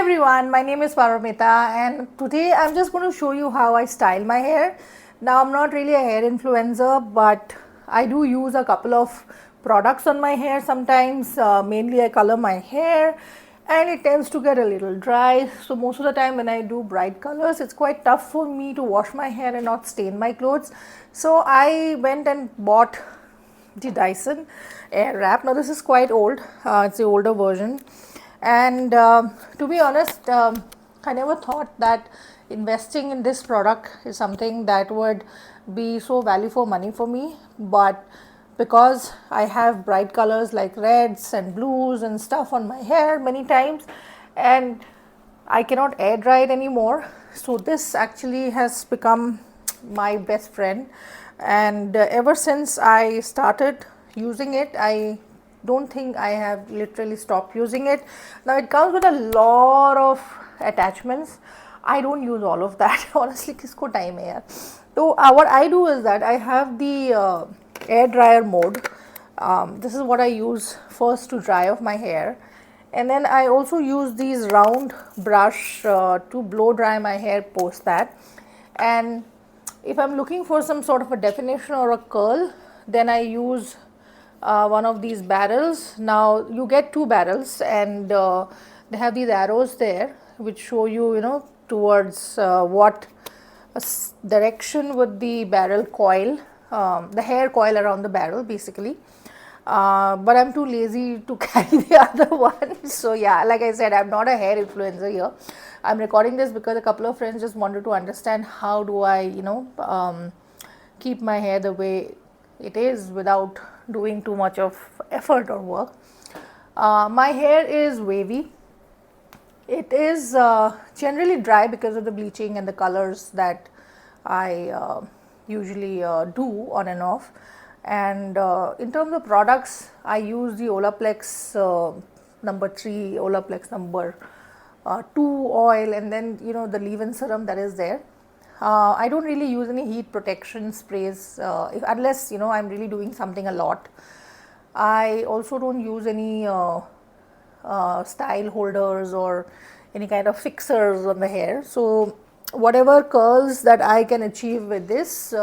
everyone, my name is Paramita and today I'm just going to show you how I style my hair. Now I'm not really a hair influencer, but I do use a couple of products on my hair sometimes. Mainly I color my hair and it tends to get a little dry. So most of the time when I do bright colors, it's quite tough for me to wash my hair and not stain my clothes. So I went and bought the Dyson Airwrap. Now this is quite old, it's the older version. And to be honest, I never thought that investing in this product is something that would be so value for money for me. But because I have bright colors like reds and blues and stuff on my hair many times, and I cannot air dry it anymore, so this actually has become my best friend. And ever since I started using it, I don't think I have literally stopped using it. Now it comes with a lot of attachments. I don't use all of that. Honestly, kisko time hai yaar. So what I do is that I have the air dryer mode. This is what I use first to dry off my hair, and then I also use these round brush to blow dry my hair post that. And if I'm looking for some sort of a definition or a curl, then I use one of these barrels. Now you get two barrels and they have these arrows there which show you, towards what direction would the barrel coil, the hair coil around the barrel basically. But I'm too lazy to carry the other one. So yeah, like I said, I'm not a hair influencer here. I'm recording this because a couple of friends just wanted to understand how do I, keep my hair the way it is without doing too much of effort or work. My hair is wavy. It is generally dry because of the bleaching and the colors that I usually do on and off. And in terms of products, I use the Olaplex number 3, Olaplex number 2 oil, and then the leave-in serum that is there. I don't really use any heat protection sprays unless I'm really doing something a lot. I also don't use any style holders or any kind of fixers on the hair. So whatever curls that I can achieve with this,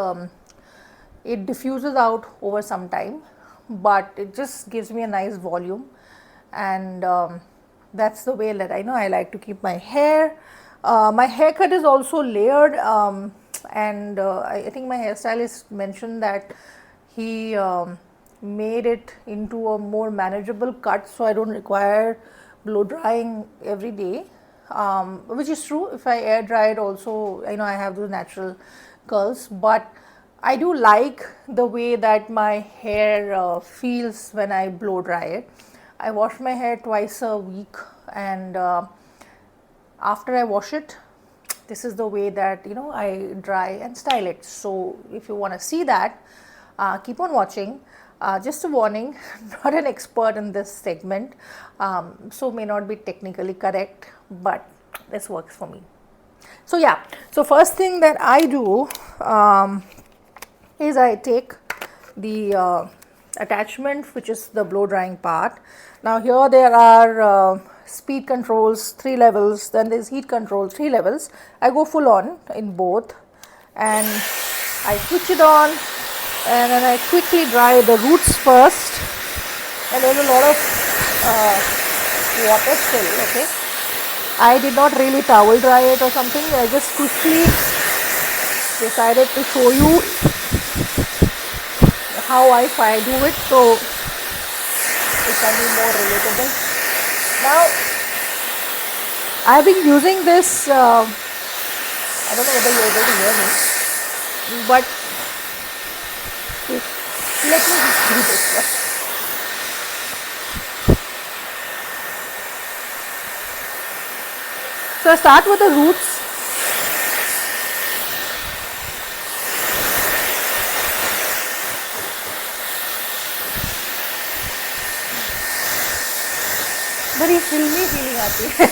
it diffuses out over some time, but it just gives me a nice volume. And that's the way that I like to keep my hair. My haircut is also layered, and I think my hairstylist mentioned that he made it into a more manageable cut, so I don't require blow drying every day, which is true. If I air dry it also, I have those natural curls, but I do like the way that my hair feels when I blow dry it. I wash my hair twice a week, and after I wash it, this is the way that I dry and style it. So if you want to see that, keep on watching. Just a warning, not an expert in this segment, so may not be technically correct, but this works for me. So yeah, so first thing that I do is I take the attachment, which is the blow drying part. Now here there are speed controls 3 levels, then there's heat control 3 levels. I go full on in both and I switch it on, and then I quickly dry the roots first, and there's a lot of water still. Okay, I did not really towel dry it or something. I just quickly decided to show you how I do it, so it can be more relatable. Now I've been using this, I don't know whether you're able to hear me, but let me just do this first. So I start with the roots. बड़ी फिल्मी feeling आती है.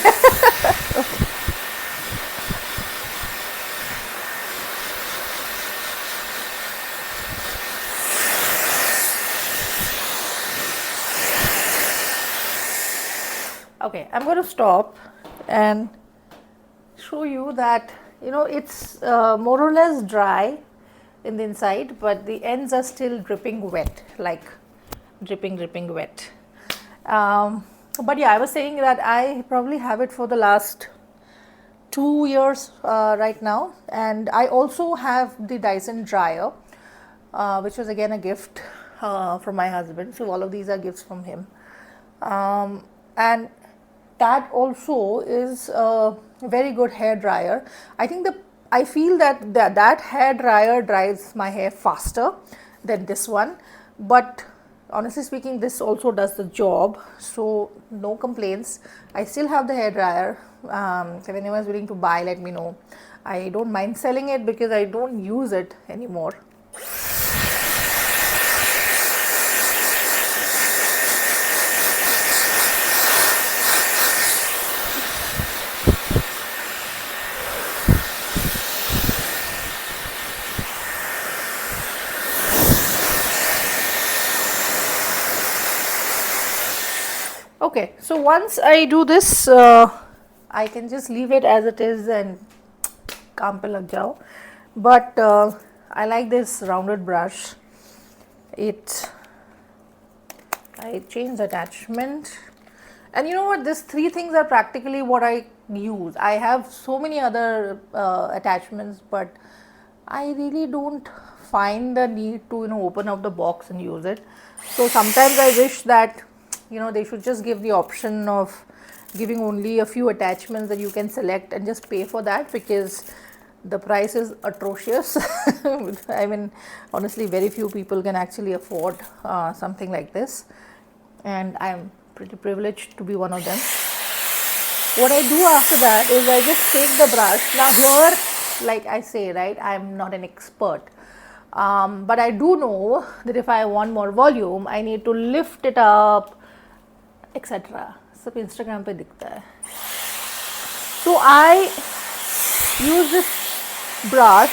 Okay, I'm going to stop and show you that, you know, it's more or less dry in the inside, but the ends are still dripping wet, like dripping wet. But yeah, I was saying that I probably have it for the last 2 years right now, and I also have the Dyson dryer, which was again a gift from my husband. So all of these are gifts from him, and that also is a very good hair dryer. I feel that that hair dryer dries my hair faster than this one, but honestly speaking, this also does the job, so no complaints. I still have the hair dryer. If anyone is willing to buy, let me know. I don't mind selling it because I don't use it anymore. Okay, so once I do this, I can just leave it as it is and काम पे लग जाओ. But I like this rounded brush. I change attachment, and you know what, these three things are practically what I use. I have so many other attachments, but I really don't find the need to, you know, open up the box and use it. So sometimes I wish that, you know, they should just give the option of giving only a few attachments that you can select and just pay for that, because the price is atrocious. I mean, honestly, very few people can actually afford something like this, and I'm pretty privileged to be one of them. What I do after that is I just take the brush. Now here, like I say, right, I'm not an expert, but I do know that if I want more volume, I need to lift it up, etc. सब Instagram पे दिखता है. So I use this brush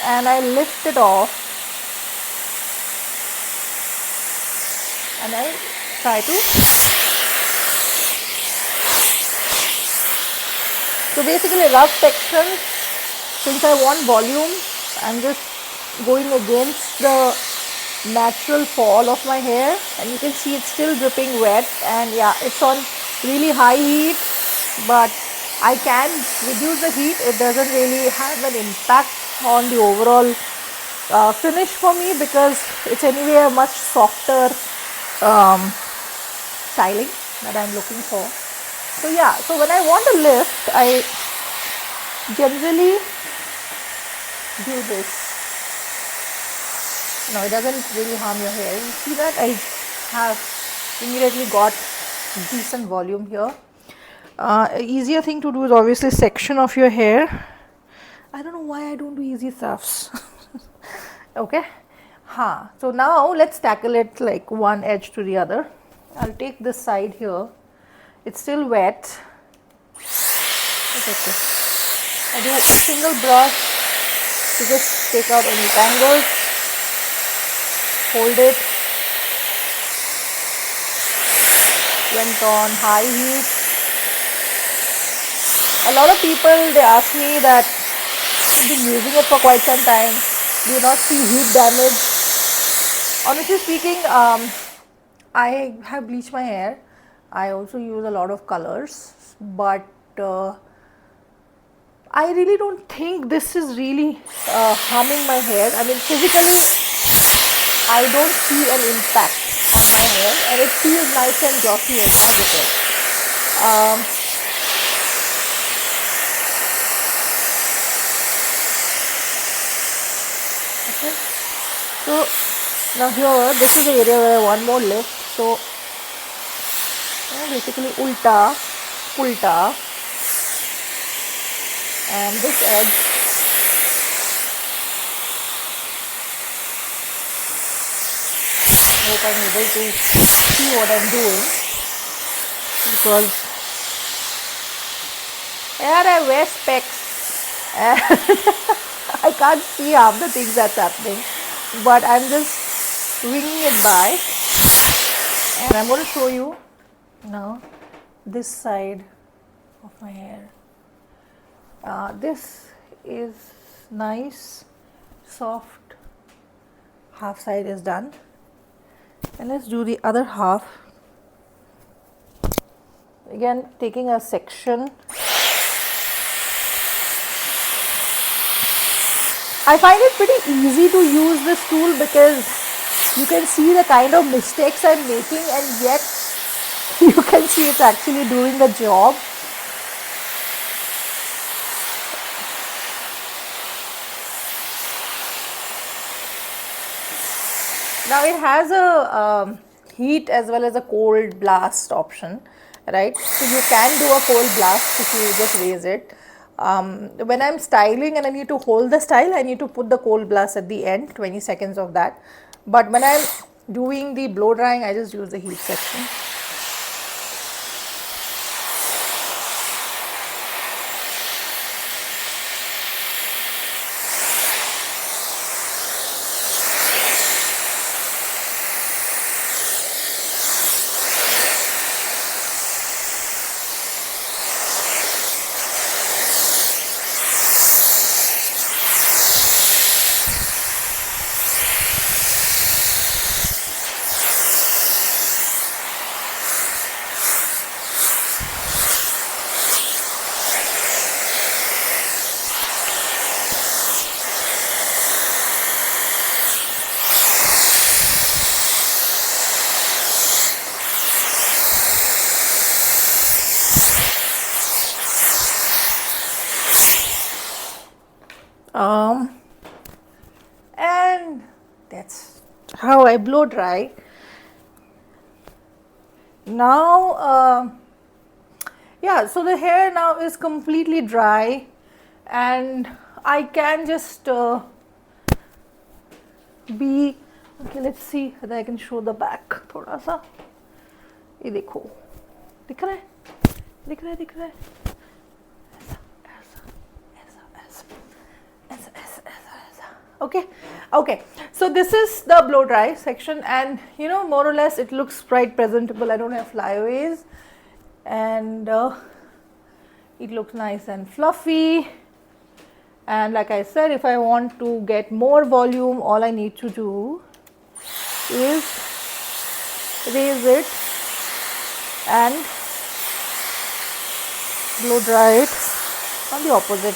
and I lift it off and I try to. So basically rough sections, since I want volume, I'm just going against the natural fall of my hair, and you can see it's still dripping wet, and yeah, it's on really high heat, but I can reduce the heat. It doesn't really have an impact on the overall finish for me, because it's anyway a much softer styling that I'm looking for. So yeah, so when I want a lift, I generally do this. No, it doesn't really harm your hair. You see that I have immediately got decent volume here. Easier thing to do is obviously section of your hair. I don't know why I don't do easy stuffs. Okay. So now let's tackle it like one edge to the other. I'll take this side here. It's still wet. Okay. I do a single brush to just take out any tangles. Hold it. Went on high heat. A lot of people, they ask me that you've been using it for quite some time, do you not see heat damage? Honestly speaking, I have bleached my hair. I also use a lot of colors, but I really don't think this is really harming my hair. I mean, physically, I don't see an impact on my hair, and it feels nice and glossy and positive. Okay. So now here, this is the area where I want more lift. So basically ulta, pulta, and this edge. I hope I'm able to see what I'm doing, because I wear specs and I can't see half the things that's happening, but I'm just winging it by, and I'm going to show you now this side of my hair. This is nice, soft, half side is done, and let's do the other half. Again, taking a section. I find it pretty easy to use this tool because you can see the kind of mistakes I'm making, and yet you can see it's actually doing the job. Now it has a heat as well as a cold blast option, right? So you can do a cold blast if you just raise it. When I'm styling and I need to hold the style, I need to put the cold blast at the end, 20 seconds of that. But when I'm doing the blow drying, I just use the heat section. And that's how I blow dry. Now, yeah, so the hair now is completely dry, and I can just be okay. Let's see whether I can show the back. थोड़ा सा ये देखो, दिख रहा है, दिख रहा है, दिख रहा है. Okay, okay, so this is the blow dry section, and you know, more or less it looks quite presentable. I don't have flyaways, and it looks nice and fluffy. And like I said, if I want to get more volume, all I need to do is raise it and blow dry it on the opposite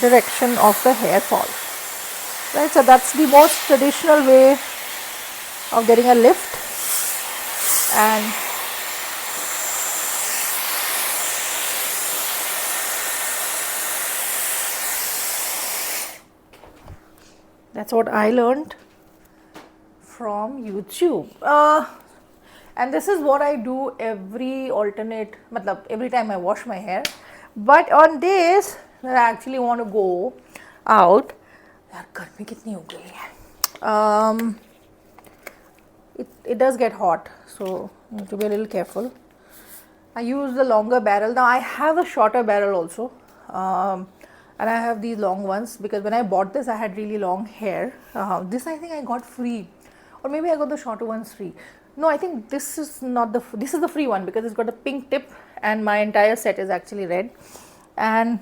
direction of the hair fall. Right, so that's the most traditional way of getting a lift, and that's what I learned from YouTube. And this is what I do every time I wash my hair. But on days that I actually want to go out, it does get hot, so you need to be a little careful. I use the longer barrel. Now I have a shorter barrel also, and I have these long ones because when I bought this I had really long hair. This I think I got free, or maybe I got the shorter ones free. No, I think this is not this is the free one because it's got a pink tip and my entire set is actually red. And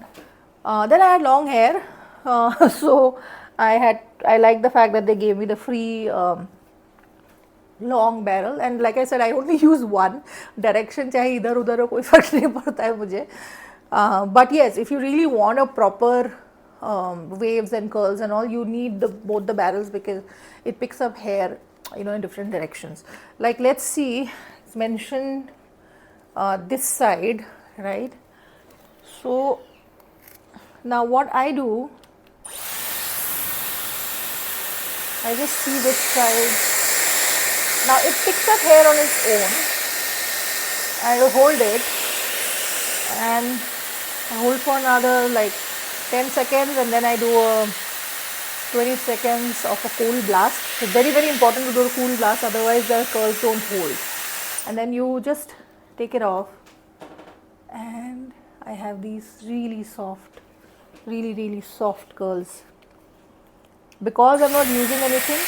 then I had long hair, so I like the fact that they gave me the free long barrel. And like I said, I only use one direction, चाहे इधर उधर हो कोई फर्क नहीं पड़ता है मुझे. But yes, if you really want a proper waves and curls and all, you need both the barrels because it picks up hair, you know, in different directions. Like let's see, it's mentioned this side, right? So now what I do, I just see which side. Now it picks up hair on its own. I will hold it and I hold for another like 10 seconds, and then I do a 20 seconds of a cool blast. It's very, very important to do a cool blast, otherwise the curls don't hold. And then you just take it off, and I have these really soft, really soft curls. Because I'm not using anything,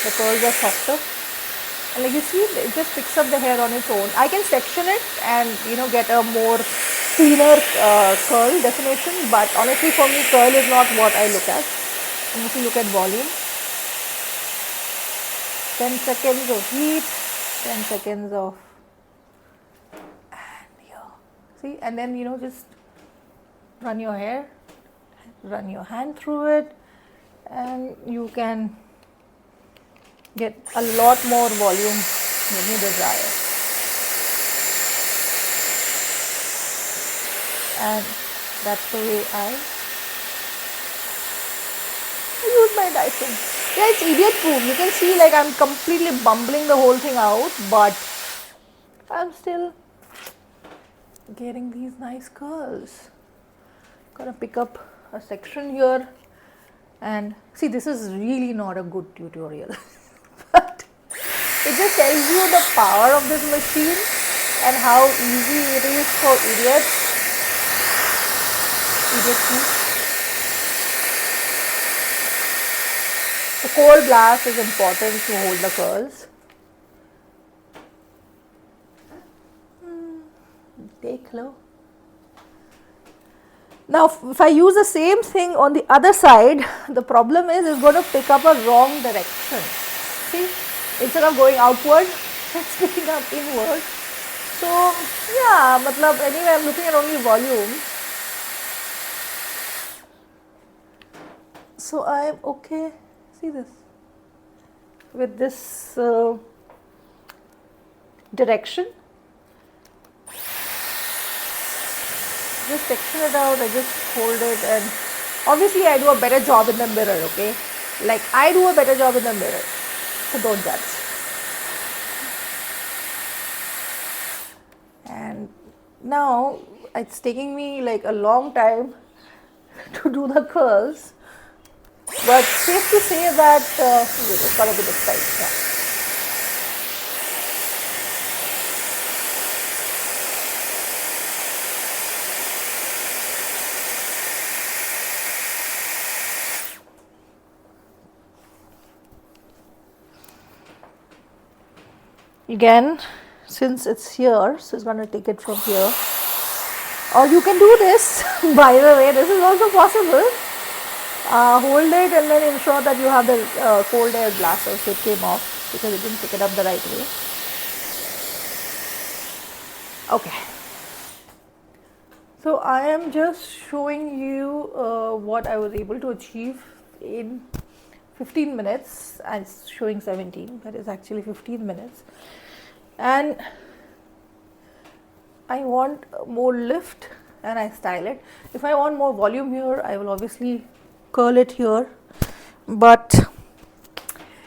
the curls are softer. And like you see, it just picks up the hair on its own. I can section it and, you know, get a more cleaner curl definition, but honestly for me curl is not what I look at. And if you look at volume, 10 seconds of heat, 10 seconds of, and here, see, and then just run your hair, run your hand through it, and you can get a lot more volume than you desire. And that's the way I use my Dyson. Yeah, it's idiot proof. You can see like I'm completely bumbling the whole thing out, but I'm still getting these nice curls. Gonna pick up a section here, and see, this is really not a good tutorial but it just tells you the power of this machine and how easy it is for idiots. The cold blast is important to hold the curls. Take low. Now if I use the same thing on the other side, the problem is it's going to pick up a wrong direction. See, instead of going outward, it's picking up inward. So yeah, matlab, anyway I'm looking at only volume. So I'm okay, see this, with this direction. Just section it out, I just hold it, and obviously I do a better job in the mirror, okay? Like I do a better job in the mirror, so don't judge. And now it's taking me like a long time to do the curls, but safe to say that it's got a bit of size, yeah. Again, since it's here, so it's going to take it from here. Or you can do this, by the way, this is also possible. Hold it and then ensure that you have the cold air blaster, so it came off because it didn't pick it up the right way. Okay. So I am just showing you what I was able to achieve in 15 minutes. I'm showing 17, but it's actually 15 minutes. And I want more lift and I style it. If I want more volume here, I will obviously curl it here. But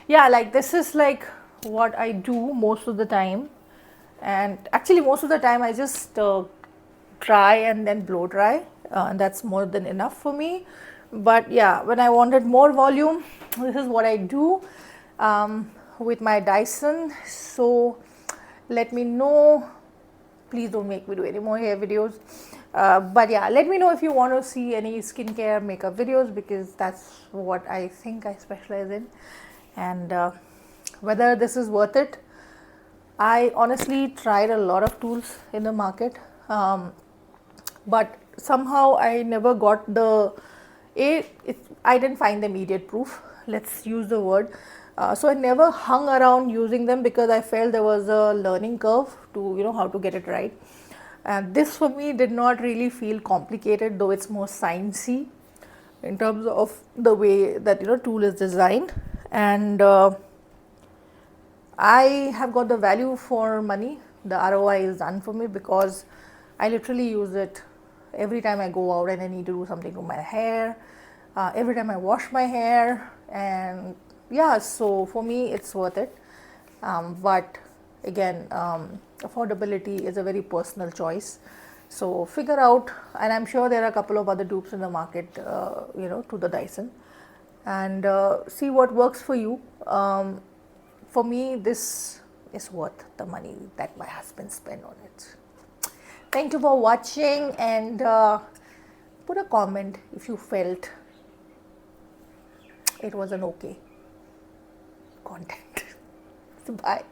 yeah, like this is like what I do most of the time. And actually most of the time I just dry and then blow dry, and that's more than enough for me. But yeah, when I wanted more volume, this is what I do with my Dyson. So let me know, please don't make me do any more hair videos, but yeah, let me know if you want to see any skincare makeup videos, because that's what I think I specialize in, and whether this is worth it. I honestly tried a lot of tools in the market, but somehow I never got I didn't find the immediate proof, let's use the word. So I never hung around using them because I felt there was a learning curve to how to get it right. And this for me did not really feel complicated, though it's more sciencey in terms of the way that tool is designed. And I have got the value for money. The ROI is done for me because I literally use it every time I go out and I need to do something to my hair, every time I wash my hair, and yeah, so for me it's worth it. But again, affordability is a very personal choice. So figure out, and I'm sure there are a couple of other dupes in the market, to the Dyson, and see what works for you. For me, this is worth the money that my husband spent on it. Thank you for watching, and put a comment if you felt it was an okay content. Bye.